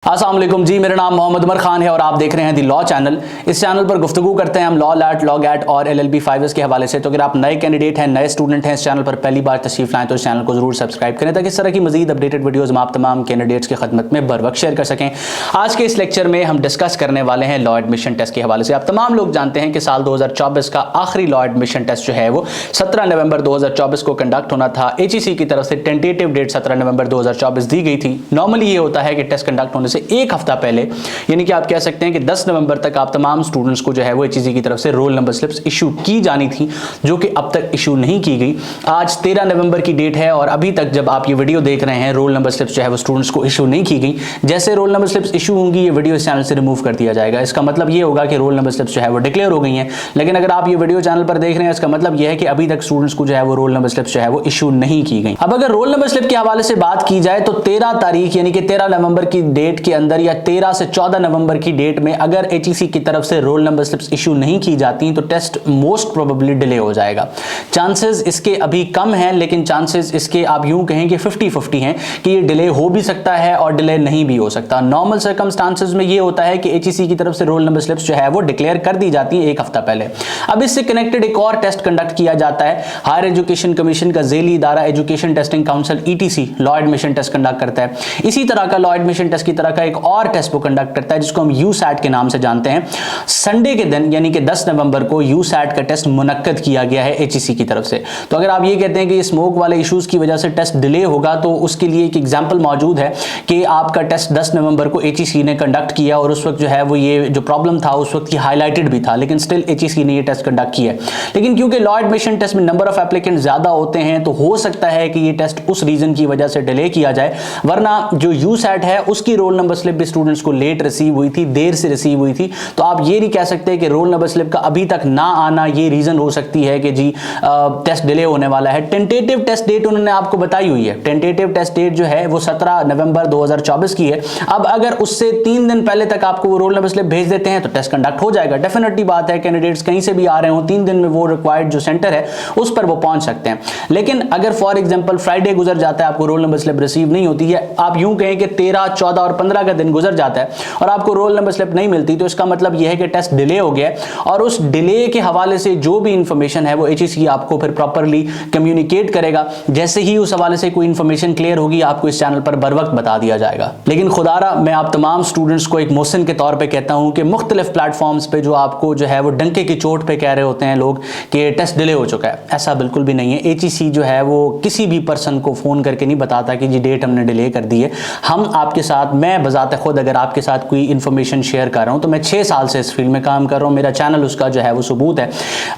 अस्सलाम वालेकुम जी, मेरा नाम मोहम्मद उमर खान है और आप देख रहे हैं दी लॉ चैनल। इस चैनल पर गुफ्तगू करते हैं हम लॉ लैट, लॉ गैट और LLB 5S के हवाले से। तो अगर आप नए कैंडिडेट हैं, नए स्टूडेंट हैं, इस चैनल पर पहली बार तशरीफ लाएं तो इस चैनल को जरूर सब्सक्राइब करें ताकि इस तरह की मजीद अपडेटेड वीडियोज़ हम आप तमाम कैंडिडेट्स की खदमत में बर वक्त शेयर कर सकें। आज के इस लेक्चर में हम डिस्कस करने वाले हैं लॉ एडमिशन टेस्ट के हवाले से। आप तमाम लोग जानते हैं कि साल 2024 का आखिरी लॉ एडमिशन टेस्ट जो है वो 17 नवंबर 2024 को कंडक्ट होना था। HEC की तरफ से टेंटेटिव डेट 17 नवंबर 2024 दी गई थी। नॉर्मली ये होता है कि टेस्ट कंडक्ट होने से एक हफ्ता पहले, यानी कि आप कह सकते हैं कि 10 नवंबर तक आप तमाम स्टूडेंट्स को जो है वो HEC की तरफ से रोल नंबर स्लिप्स इशू की जानी थी, जो कि अब तक इशू नहीं की गई। आज 13 नवंबर की डेट है और अभी तक जब आप ये वीडियो देख रहे हैं रोल नंबर स्लिप्स जो है वो स्टूडेंट्स को इशू नहीं की गई। जैसे रोल नंबर स्लिप्स इशू होंगी ये वीडियो इस चैनल से रिमूव कर दिया जाएगा। इसका मतलब ये होगा कि रोल नंबर स्लिप्स जो है वो डिक्लेयर हो गई हैं। लेकिन अगर आप ये वीडियो चैनल पर देख रहे हैं इसका मतलब ये है कि अभी तक स्टूडेंट्स को जो है वो रोल नंबर स्लिप्स जो है वो इशू नहीं की गई। अब अगर रोल नंबर स्लिप के हवाले से बात की जाए तो 13 तारीख यानी कि 13 नवंबर की डेट के अंदर या 13 से 14 नवंबर की डेट में अगर HEC की तरफ से रोल नंबर स्लिप्स इशू नहीं की जाती तो टेस्ट मोस्ट प्रोबेबली डिले हो जाएगा। चांसेस इसके अभी कम हैं, लेकिन चांसेस इसके आप यूं कहें कि 50-50 हैं कि ये डिले हो भी सकता है और डिले नहीं भी हो सकता। नॉर्मल सर्कमस्टांसेस में ये होता है कि HEC की तरफ से रोल नंबर स्लिप्स जो है वो डिक्लेयर कर दी जाती है एक हफ्ता पहले। अब इससे कनेक्टेड एक और टेस्ट कंडक्ट किया जाता है। हायर एजुकेशन कमीशन का ज़ेली इदारा education testing council ETC law admission test conduct करता है। इसी तरह का लॉ एडमिशन टेस्ट की तरह का एक और टेस्ट वो कंडक्ट करता है जिसको हम USAT के नाम से जानते हैं। संडे के दिन यानी कि 10 नवंबर को USAT का टेस्ट मुनक्कद किया गया है HEC की तरफ से। तो अगर आप ये कहते हैं कि स्मोक वाले इश्यूज की वजह से टेस्ट डिले होगा तो उसके लिए एक एग्जांपल मौजूद है कि आपका टेस्ट 10 नवंबर को HEC ने कंडक्ट किया और उस वक्त जो है वो ये जो प्रॉब्लम था उस वक्त ये हाईलाइटेड भी था, लेकिन स्टिल HEC ने ये टेस्ट कंडक्ट किया है। लेकिन क्योंकि लॉ एडमिशन टेस्ट में नंबर ऑफ एप्लीकेंट ज्यादा होते हैं तो हो सकता है कि ये टेस्ट उस रीजन की वजह से डिले किया जाए, वरना जो USAT है उसकी रोल नंबर स्लिप भी स्टूडेंट्स को लेट रिसीव हुई थी, देर से रिसीव हुई थी। तो आप ये नहीं कह सकते कि रोल नंबर स्लिप का अभी तक ना आना ये रीजन हो सकती है कि जी टेस्ट डिले होने वाला है। टेंटेटिव टेस्ट डेट उन्होंने आपको बताई हुई है। टेंटेटिव टेस्ट डेट जो है वो 17 नवंबर 2024 की है। अब अगर उससे 3 दिन पहले तक आपको वो रोल नंबर स्लिप भेज देते हैं तो टेस्ट कंडक्ट हो जाएगा। डेफिनेटली बात है, कैंडिडेट्स कहीं से भी आ रहे हो 3 दिन में वो रिक्वायर्ड जो सेंटर है उस पर वो पहुंच सकते हैं। लेकिन अगर फॉर एग्जांपल फ्राइडे गुजर जाता है, आपको रोल नंबर स्लिप रिसीव नहीं होती है, आप यूं कहें कि 13, 14 और 15 का दिन गुजर जाता है और आपको रोल नंबर स्लिप नहीं मिलती, तो इसका मतलब यह है कि टेस्ट डिले हो गया और उस डिले के हवाले से जो भी इंफॉर्मेशन है वो HEC आपको फिर प्रॉपर्ली कम्युनिकेट करेगा। जैसे ही उस हवाले से कोई इंफॉर्मेशन क्लियर होगी आपको इस चैनल पर बर वक्त बता दिया जाएगा। लेकिन खुदारा मैं आप तमाम स्टूडेंट्स को एक मोहसिन के तौर पे कहता हूं कि मुख्तलिफ प्लेटफॉर्म्स पे जो आपको जो है वो डंके की चोट पे कह रहे होते हैं लोग कि टेस्ट डिले हो चुका है, ऐसा बिल्कुल भी नहीं है। HEC जो है वो किसी भी पर्सन को फोन करके नहीं बताता कि जी डेट हमने डिले कर दी है। हम आपके साथ, मैं बजाते खुद अगर आपके साथ कोई इंफॉर्मेशन शेयर कर रहा हूं तो मैं 6 साल से इस फील्ड में काम कर रहा हूं, मेरा चैनल उसका जो है वो सबूत है।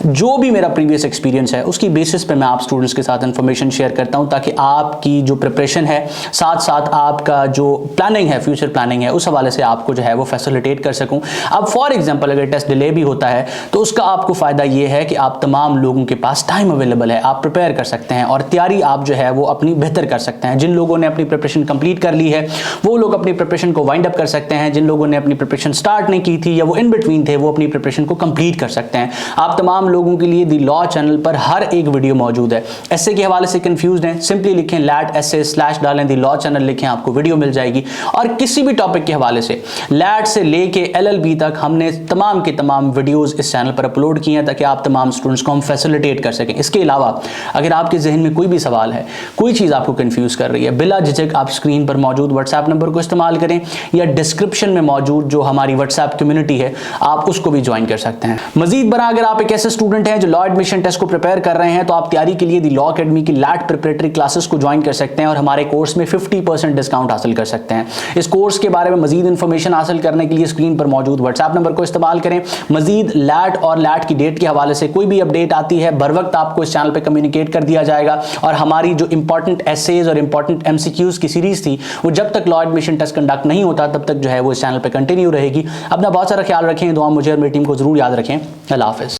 जो भी मेरा प्रीवियस एक्सपीरियंस है उसकी बेसिस पे मैं आप स्टूडेंट्स के साथ इंफॉर्मेशन शेयर करता हूं ताकि आपकी जो प्रिपरेशन है साथ साथ आपका जो प्लानिंग है, फ्यूचर प्लानिंग है, उस हवाले से आपको जो है वो फैसिलिटेट कर सकूं। अब फॉर एग्जांपल अगर टेस्ट डिले भी होता है तो उसका आपको फायदा ये है कि आप तमाम लोगों के पास टाइम अवेलेबल है, आप प्रिपेयर कर सकते हैं और तैयारी आप जो है वो अपनी बेहतर कर सकते हैं। जिन लोगों ने अपनी प्रिपरेशन कंप्लीट कर ली है वो लोग अपनी प्रिपरेशन को वाइंड अप कर सकते हैं। जिन लोगों ने अपनी प्रिपरेशन स्टार्ट नहीं की थी या वो इन बिटवीन थे वो अपनी प्रिपरेशन को कंप्लीट कर सकते हैं। आप तमाम लोगों के लिए दी लॉ चैनल पर हर एक वीडियो मौजूद है। एसए के हवाले से कंफ्यूज्ड हैं, सिंपली लिखें लैट एसए स्लैश डालें दी लॉ चैनल लिखें, आपको वीडियो मिल जाएगी। और किसी भी टॉपिक के हवाले से लैट से लेके LLB तक हमने तमाम के तमाम वीडियोस इस चैनल पर अपलोड किए हैं ताकि आप तमाम स्टूडेंट्स को हम फैसिलिटेट कर सकें। इसके अलावा अगर आपके जहन में कोई भी सवाल है, कोई चीज़ आपको कंफ्यूज कर रही है, बिला झिझक आप स्क्रीन पर मौजूद व्हाट्सएप नंबर को इस्तेमाल करें या डिस्क्रिप्शन में मौजूद जो हमारी व्हाट्सएप कम्युनिटी है आप उसको भी ज्वाइन कर सकते हैं। मजीद बरा अगर आप एक ऐसे स्टूडेंट हैं जो लॉ एडमिशन टेस्ट को प्रिपेयर कर रहे हैं तो आप तैयारी के लिए दी लॉ अकेडमी की लैट प्रिपरेटरी क्लासेस को ज्वाइन कर सकते हैं और हमारे कोर्स में 50% डिस्काउंट हासिल कर सकते हैं। इस कोर्स के बारे में मजीद इंफॉर्मेशन हासिल करने के लिए स्क्रीन पर मौजूद व्हाट्सएप नंबर को इस्तेमाल करें। मजीद लैट और लैट की डेट के हवाले से कोई भी अपडेट आती है बर वक्त आपको इस चैनल पर कम्युनिकेट कर दिया जाएगा और हमारी जो इंपॉर्टेंट एसेज और इंपॉर्टेंट MCQs की सीरीज थी वो जब तक लॉ एडमिशन टेस्ट कंडक्ट नहीं होता तब तक जो है वो इस चैनल पर कंटिन्यू रहेगी। अपना बहुत सारा ख्याल रखें, दुआ मुझे और मेरी टीम को जरूर याद रखें। अल्लाह हाफिज़।